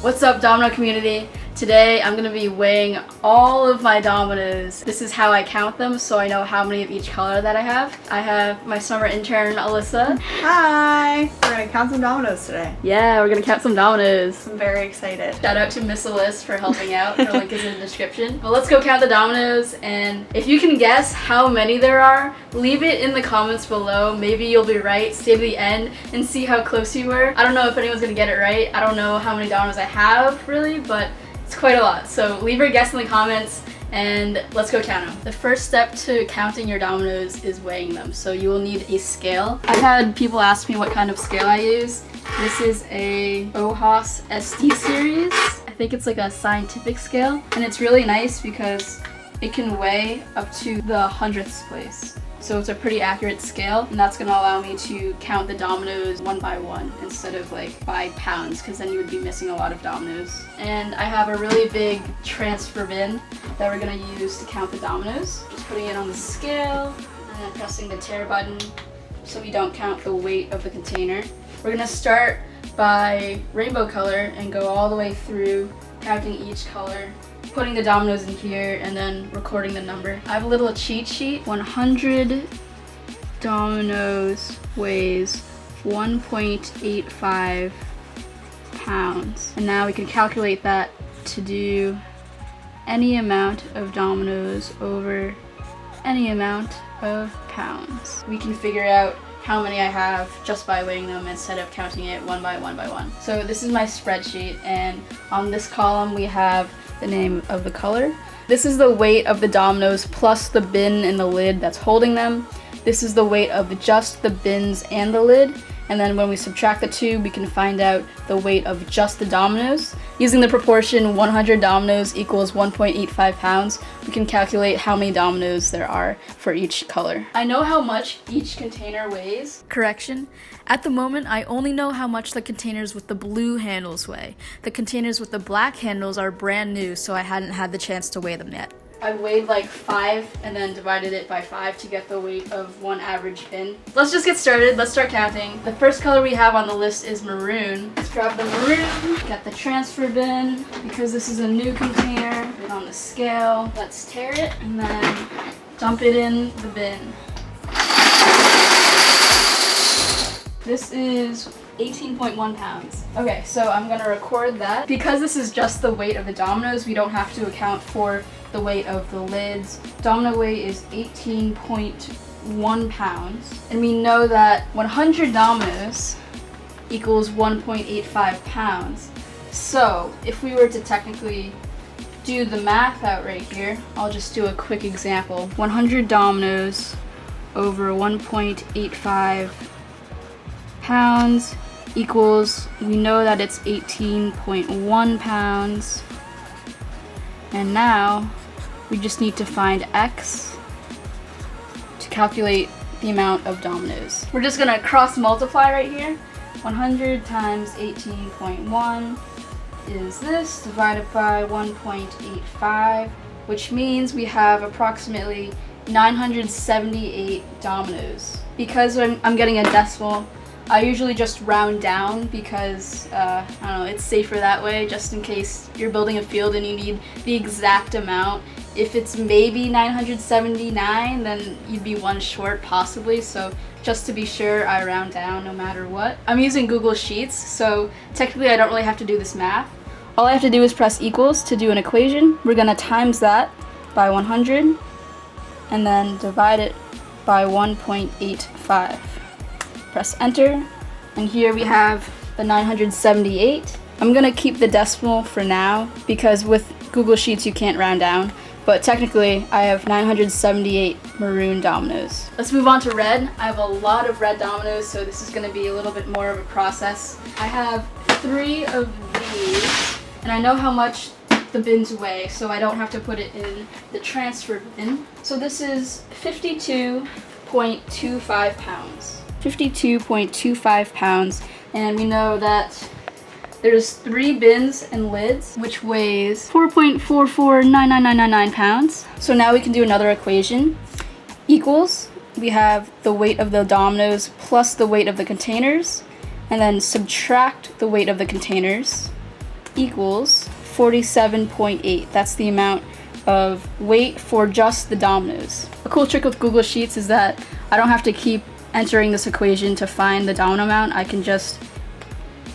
What's up, Domino community? Today I'm going to be weighing all of my Dominoes. This is how I count them so I know how many of each color that I have. I have my summer intern, Alyssa. Hi! We're going to count some Dominoes today. Yeah, we're going to count some Dominoes. I'm very excited. Shout out to Miss Alyssa for helping out. Her link is in the description. But let's go count the Dominoes, and if you can guess how many there are, leave it in the comments below. Maybe you'll be right. Stay to the end and see how close you were. I don't know if anyone's going to get it right. I don't know how many Dominoes I have, really, but it's quite a lot. So leave your guess in the comments and let's go count them. The first step to counting your Dominoes is weighing them. So you will need a scale. I've had people ask me what kind of scale I use. This is a OHAS ST series. I think it's like a scientific scale, and it's really nice because it can weigh up to the 100th place. So it's a pretty accurate scale, and that's gonna allow me to count the Dominoes one by one instead of like by pounds, because then you would be missing a lot of Dominoes. And I have a really big transfer bin that we're gonna use to count the Dominoes. Just putting it on the scale and then pressing the tare button so we don't count the weight of the container. We're gonna start by rainbow color and go all the way through, counting each color, putting the Dominoes in here, and then recording the number. I have a little cheat sheet. 100 Dominoes weighs 1.85 pounds. And now we can calculate that to do any amount of Dominoes over any amount of pounds. We can figure out how many I have just by weighing them instead of counting it one by one by one. So this is my spreadsheet, and on this column we have the name of the color. This is the weight of the Dominoes plus the bin and the lid that's holding them. This is the weight of just the bins and the lid. And then when we subtract the two, we can find out the weight of just the Dominoes. Using the proportion 100 Dominoes equals 1.85 pounds, we can calculate how many Dominoes there are for each color. I know how much each container weighs. Correction. At the moment, I only know how much the containers with the blue handles weigh. The containers with the black handles are brand new, so I hadn't had the chance to weigh them yet. I weighed like 5 and then divided it by 5 to get the weight of one average bin. Let's just get started. Let's start counting. The first color we have on the list is maroon. Let's grab the maroon, get the transfer bin. Because this is a new container, put it on the scale. Let's tare it and then dump it in the bin. This is 18.1 pounds. Okay, so I'm gonna record that. Because this is just the weight of the Dominoes, we don't have to account for the weight of the lids. Domino weight is 18.1 pounds. And we know that 100 Dominoes equals 1.85 pounds. So if we were to technically do the math out right here, I'll just do a quick example. 100 Dominoes over 1.85 pounds equals, we know that it's 18.1 pounds. And now we just need to find X to calculate the amount of Dominoes. We're just gonna cross multiply right here. 100 times 18.1 is this, divided by 1.85, which means we have approximately 978 Dominoes. Because I'm getting a decimal, I usually just round down because, I don't know, it's safer that way, just in case you're building a field and you need the exact amount. If it's maybe 979, then you'd be one short possibly, so just to be sure, I round down no matter what. I'm using Google Sheets, so technically I don't really have to do this math. All I have to do is press equals to do an equation. We're gonna times that by 100, and then divide it by 1.85. Press enter, and here we have the 978. I'm gonna keep the decimal for now because with Google Sheets you can't round down, but technically I have 978 maroon Dominoes. Let's move on to red. I have a lot of red Dominoes, so this is gonna be a little bit more of a process. I have 3 of these, and I know how much the bins weigh, so I don't have to put it in the transfer bin. So this is 52.25 pounds. 52.25 pounds, and we know that there's 3 bins and lids, which weighs 4.449999 pounds. So now we can do another equation. Equals, we have the weight of the Dominoes plus the weight of the containers, and then subtract the weight of the containers, equals 47.8. That's the amount of weight for just the dominoes. A cool trick with Google Sheets is that I don't have to keep entering this equation to find the domino amount. I can just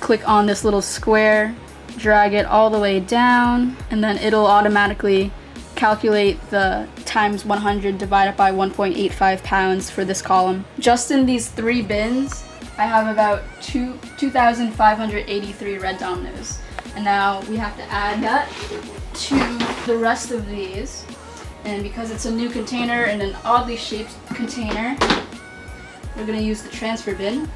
click on this little square, drag it all the way down, and then it'll automatically calculate the times 100 divided by 1.85 pounds for this column. Just in these 3 bins, I have about 2,583 red dominoes. And now we have to add that to the rest of these. And because it's a new container and an oddly shaped container, we're gonna use the transfer bin.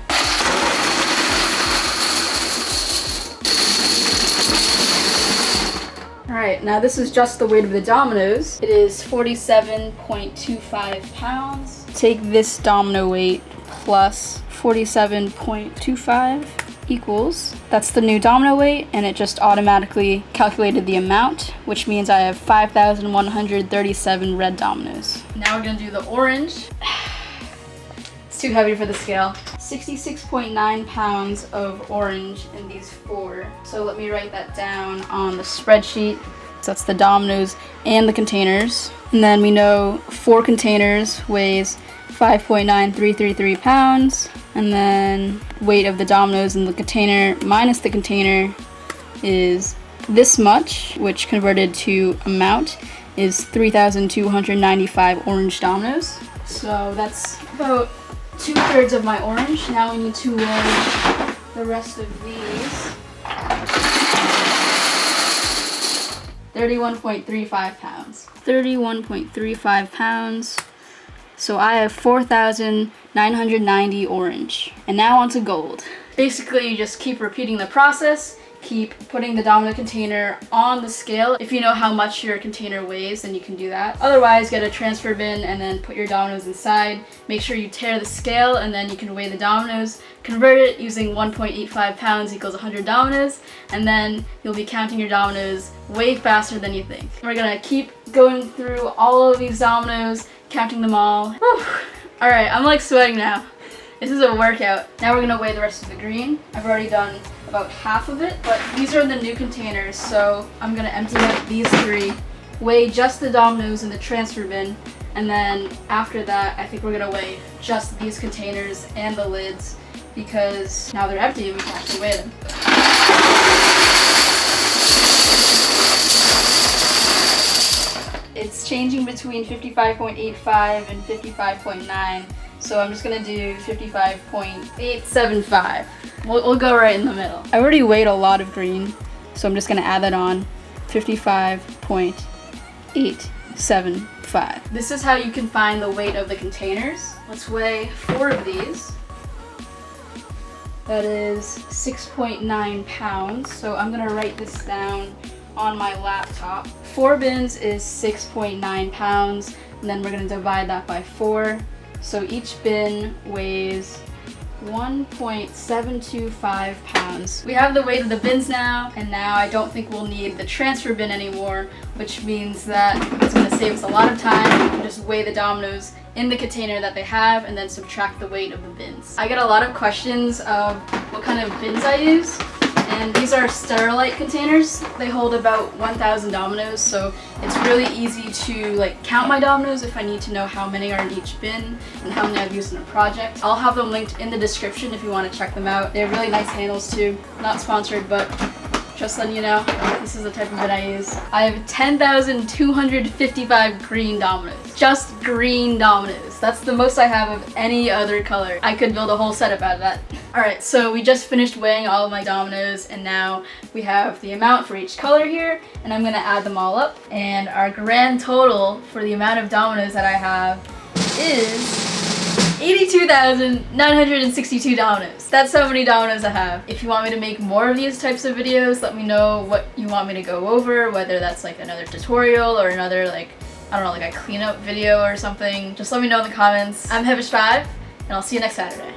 Alright, now this is just the weight of the dominoes. It is 47.25 pounds. Take this domino weight plus 47.25 equals, that's the new domino weight, and it just automatically calculated the amount, which means I have 5,137 red dominoes. Now we're gonna do the orange. It's too heavy for the scale. 66.9 pounds of orange in these 4. So let me write that down on the spreadsheet. So that's the dominoes and the containers. And then we know 4 containers weighs 5.9333 pounds. And then weight of the dominoes in the container minus the container is this much, which converted to amount is 3,295 orange dominoes. So that's about 2/3 of my orange. Now we need to weigh the rest of these. 31.35 pounds. 31.35 pounds. So I have 4,990 orange. And now onto gold. Basically, you just keep repeating the process. Keep putting the domino container on the scale. If you know how much your container weighs, then you can do that. Otherwise, get a transfer bin and then put your dominoes inside. Make sure you tear the scale and then you can weigh the dominoes. Convert it using 1.85 pounds equals 100 dominoes, and then you'll be counting your dominoes way faster than you think. We're gonna keep going through all of these dominoes, counting them all. Whew. All right, I'm like sweating now. This is a workout. Now we're gonna weigh the rest of the green. I've already done about half of it, but these are the new containers, so I'm gonna empty out these 3, weigh just the dominoes in the transfer bin, and then after that, I think we're gonna weigh just these containers and the lids, because now they're empty and we can actually weigh them. It's changing between 55.85 and 55.9. So I'm just gonna do 55.875. We'll go right in the middle. I already weighed a lot of green, so I'm just gonna add that on. 55.875. This is how you can find the weight of the containers. Let's weigh 4 of these. That is 6.9 pounds. So I'm gonna write this down on my laptop. 4 bins is 6.9 pounds, and then we're gonna divide that by 4. So each bin weighs 1.725 pounds. We have the weight of the bins now, and now I don't think we'll need the transfer bin anymore, which means that it's gonna save us a lot of time. We can just weigh the dominoes in the container that they have and then subtract the weight of the bins. I get a lot of questions of what kind of bins I use. And these are Sterilite containers. They hold about 1,000 dominoes, so it's really easy to count my dominoes if I need to know how many are in each bin and how many I've used in a project. I'll have them linked in the description if you want to check them out. They have really nice handles too. Not sponsored, but just letting you know, this is the type of bin I use. I have 10,255 green dominoes. Just green dominoes. That's the most I have of any other color. I could build a whole setup out of that. Alright, so we just finished weighing all of my dominoes, and now we have the amount for each color here, and I'm gonna add them all up. And our grand total for the amount of dominoes that I have is 82,962 dominoes. That's how many dominoes I have. If you want me to make more of these types of videos, let me know what you want me to go over, whether that's another tutorial or another a cleanup video or something. Just let me know in the comments. I'm Heavish5, and I'll see you next Saturday.